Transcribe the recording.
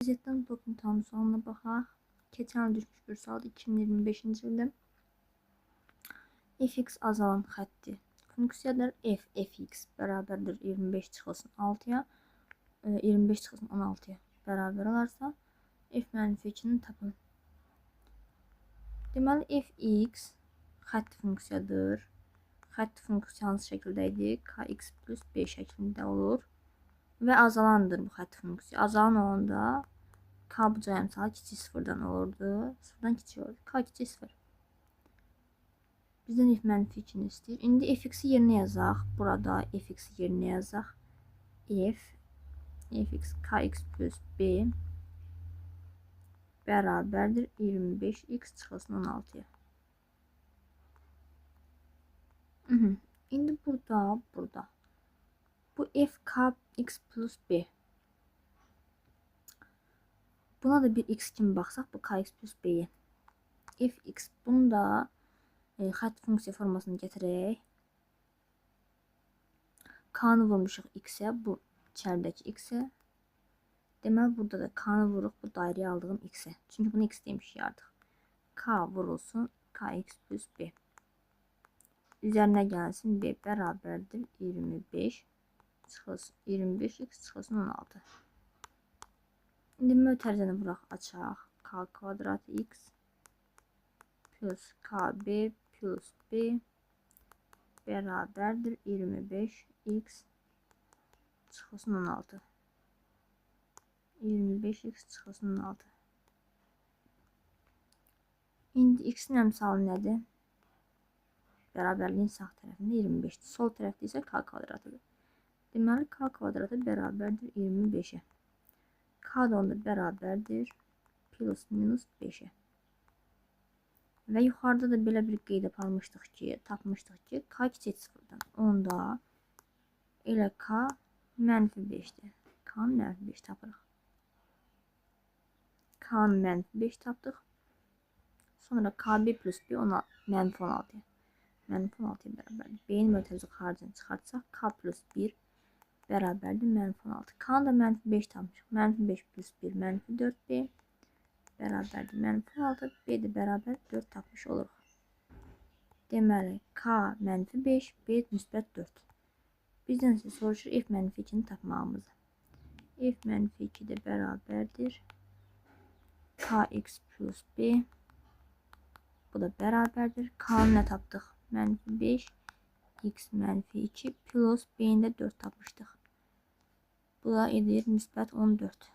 Riyaziyyatdan blok imtahanı sualına baxaq. Keçən il düşmüş bir sualdır 2025-ci ildə. Fx azalan xətti funksiyadır. Fx bərabərdir 25 çıxılsın 6-ya, 25 çıxılsın 16-ya bərabər olarsa f-2-ni tapın. Deməli fx xətti funksiyadır. Xətti funksiya hansı şəkildə idi? Kx plus b şəklində olur. Və azalandır bu xətti funksiya. Azalan olanda k bucağı əmsalı kiçik sıfırdan olurdu. Sıfırdan kiçik olurdu. K kiçik sıfır. Bizdən f-2-ni istəyir. İndi fx-i yerinə yazaq. Burada fx-i yerinə yazaq. Fx kx plus b bərabərdir 25x çıxılsın 16-ya. İndi burada bu f kx plus b. Buna da bir x kimi baxsaq, bu kx plus b-yə. Fx bunu da xətt funksiya formasını gətirək. K-nı vurmuşuq x-ə, bu içəridəki x-ə. Deməli burada da k-nı vuruq bu dairəyə aldığım x-ə. Çünki bunu x demişik artıq. K vurulsun kx plus b. Üzərinə gəlsin b bərabərdir 25 çıxılsın 25x çıxılsın 16. İndi mötərizəni vuraq açaq. K kvadrat x plus kb plus b bərabərdir 25x çıxılsın 16. 25x çıxılsın 16. İndi x-in əmsalı nədir? Bərabərliyin sağ tərəfində 25-dir. Sol tərəfdə isə k kvadratıdır. Deməli k kvadratı bərabərdir 25-ə. K da onda bərabərdir plus minus 5-ə. Və yuxarıda da belə bir qeyd aparmışdıq ki, tapmışdıq ki, k kiçik sıfırdan. Onda elə k mənfi 5-dir. K-nı mənfi 5 tapırıq. K-nı mənfi 5 tapdıq. Sonra kb plus b mənfi 16-ya. Mənfi 16-ya bərabərdir. B-nin mötərizə xaricini çıxartsaq, k plus 1 bərabərdir mənfi 16. K-nı da mənfi 5 tapmışıq. Mənfi 5 plus 1 mənfi 4b bərabərdir mənfi 6. B də bərabər 4 tapmış oluruq. Deməli, k mənfi 5, b müsbət 4. Bizdən isə soruşur f-2-ni tapmağımızı. F-2 də bərabərdir kx plus b. Bu da bərabərdir. K-nı nə tapdıq? Mənfi 5, x mənfi 2 plus b-ni də 4 tapmışdıq. Bu da edir müsbət 14.